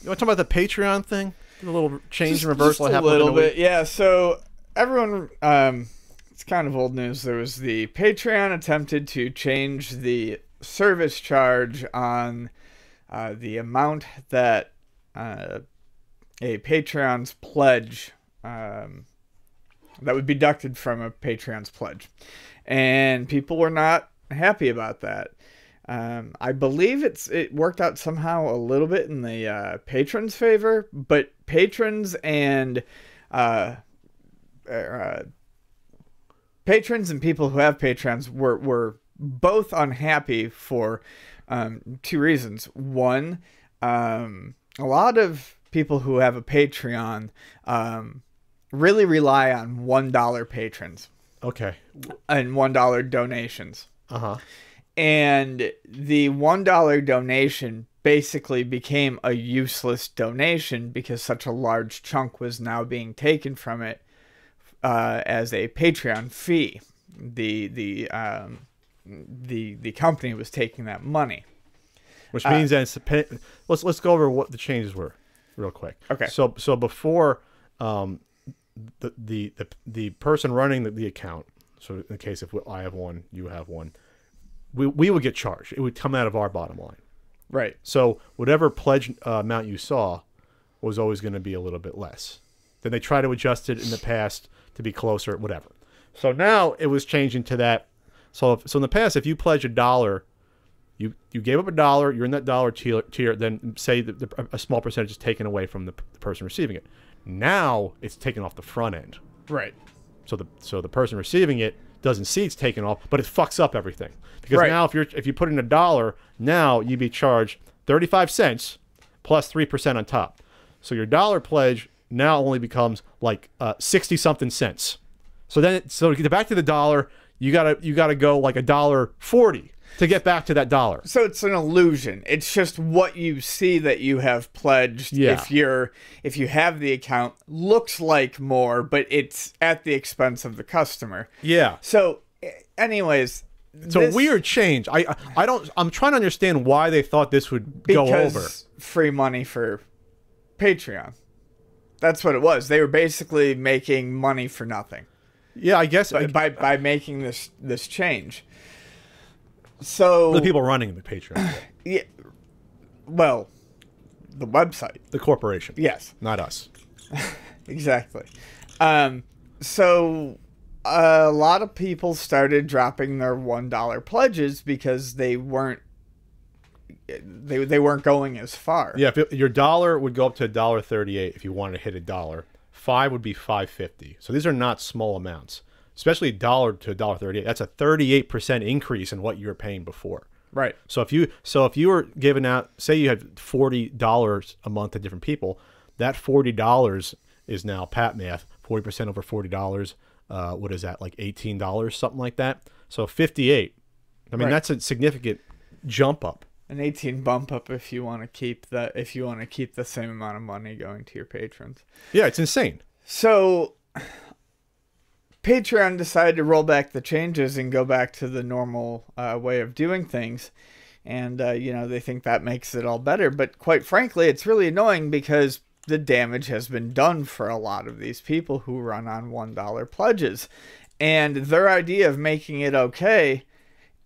You want to talk about the Patreon thing? The little change Just and reversal a happened. little bit, yeah. So everyone, it's kind of old news. There was the Patreon attempted to change the service charge on the amount that a Patreon's pledge that would be deducted from a Patreon's pledge, and people were not happy about that. I believe it worked out somehow a little bit in the patrons' favor, but patrons and people who have Patrons were both unhappy for two reasons. One, a lot of people who have a Patreon really rely on $1 patrons. Okay. And $1 donations. Uh-huh. And the $1 donation basically became a useless donation because such a large chunk was now being taken from it as a Patreon fee. The company was taking that money, which means that let's go over what the changes were real quick. Okay. So before the person running the account. So in the case if I have one, you have one. We would get charged. It would come out of our bottom line. Right. So whatever pledge amount you saw was always going to be a little bit less. Then they try to adjust it in the past to be closer, whatever. So now it was changing to that. So in the past, if you pledge $1, you gave up $1, you're in that dollar tier, then say a small percentage is taken away from the person receiving it. Now it's taken off the front end. Right. So the person receiving it doesn't see it's taken off, but it fucks up everything. Because now if you put in $1, now you'd be charged 35 cents plus 3% on top. So your dollar pledge now only becomes like 60 something cents. So to get back to the dollar, you gotta go like $1.40 to get back to that dollar. So it's an illusion. It's just what you see that you have pledged. Yeah. If you have the account, looks like more, but it's at the expense of the customer. Yeah. So, anyways, it's a weird change. I'm trying to understand why they thought this would go over. Because free money for Patreon. That's what it was. They were basically making money for nothing. Yeah, I guess by making this change. So the people running the Patreon. Yeah. Well, the website. The corporation. Yes. Not us. Exactly. So a lot of people started dropping their $1 pledges because they weren't going as far. Yeah, your dollar would go up to $1.38 if you wanted to hit $1. $5 would be $5.50. So these are not small amounts. Especially $1 to $1.38. That's a 38% increase in what you were paying before. Right. So if you were giving out, say you had $40 a month to different people, that $40 is now pat math. 40% over $40. What is that? Like $18, something like that. So 58. I mean, that's a significant jump up. An 18 bump up if you want to keep the same amount of money going to your patrons. Yeah, it's insane. So Patreon decided to roll back the changes and go back to the normal way of doing things. And, they think that makes it all better. But quite frankly, it's really annoying because the damage has been done for a lot of these people who run on $1 pledges. And their idea of making it okay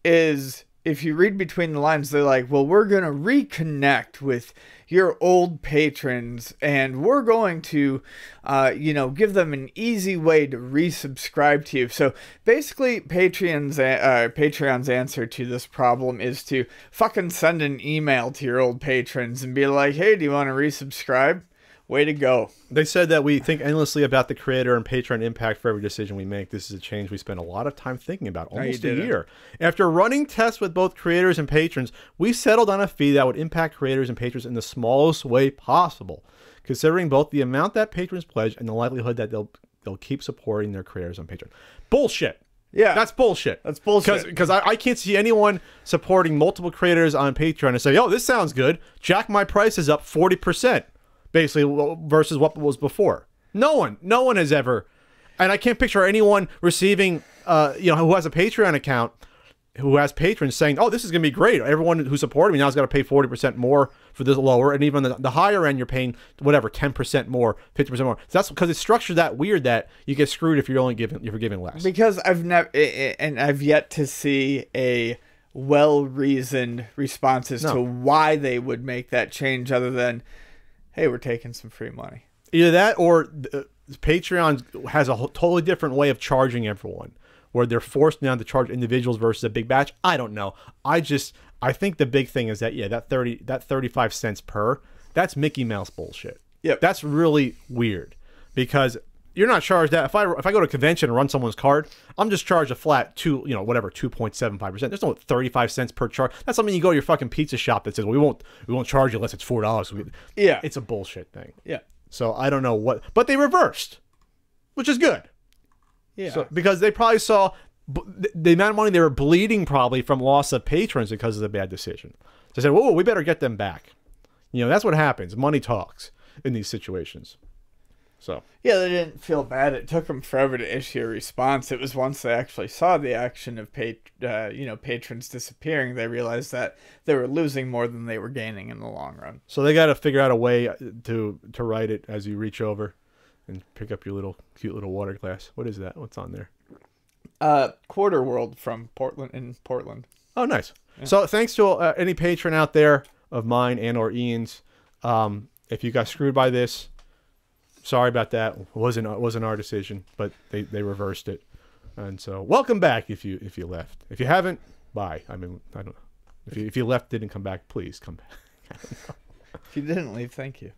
is, if you read between the lines, they're like, well, we're going to reconnect with your old patrons, and we're going to, give them an easy way to resubscribe to you. So basically, Patreon's answer to this problem is to fucking send an email to your old patrons and be like, hey, do you want to resubscribe? Way to go. They said that we think endlessly about the creator and patron impact for every decision we make. This is a change we spent a lot of time thinking about, almost a year. After running tests with both creators and patrons, we settled on a fee that would impact creators and patrons in the smallest way possible, considering both the amount that patrons pledge and the likelihood that they'll keep supporting their creators on Patreon. Bullshit. Yeah. That's bullshit. That's bullshit. Because I can't see anyone supporting multiple creators on Patreon and say, oh, this sounds good. Jack my prices up 40%. Basically, versus what was before. No one has ever, and I can't picture anyone receiving, who has a Patreon account who has patrons saying, "Oh, this is going to be great. Everyone who supported me now has got to pay 40% more for this lower, and even the higher end, you're paying whatever 10% more, 50% more." So that's because it's structured that weird that you get screwed if you're giving less. Because I've yet to see a well-reasoned response as to why they would make that change, other than, "Hey, we're taking some free money." Either that, or Patreon has a totally different way of charging everyone, where they're forced now to charge individuals versus a big batch. I don't know. I think the big thing is that that 35 cents per, that's Mickey Mouse bullshit. Yep. That's really weird, because you're not charged that. If I go to a convention and run someone's card, I'm just charged a flat 2.75%. There's no 35 cents per charge. That's something you go to your fucking pizza shop that says, "We won't charge you unless it's $4." Yeah. It's a bullshit thing. Yeah. So I don't know but they reversed, which is good. Yeah. So, because they probably saw the amount of money they were bleeding probably from loss of patrons because of the bad decision. So they said, "Whoa, we better get them back." That's what happens. Money talks in these situations. So yeah, they didn't feel bad. It took them forever to issue a response. It was once they actually saw the action of patrons disappearing, they realized that they were losing more than they were gaining in the long run. So they got to figure out a way to write it as you reach over and pick up your cute little water glass. What is that? What's on there? Quarter World from Portland. Oh, nice. Yeah. So thanks to any patron out there of mine and or Ian's. If you got screwed by this, sorry about that. It wasn't our decision, but they reversed it. And so welcome back if you left. If you haven't, bye. I mean, I don't know. If you left, didn't come back, please come back. If you didn't leave, thank you.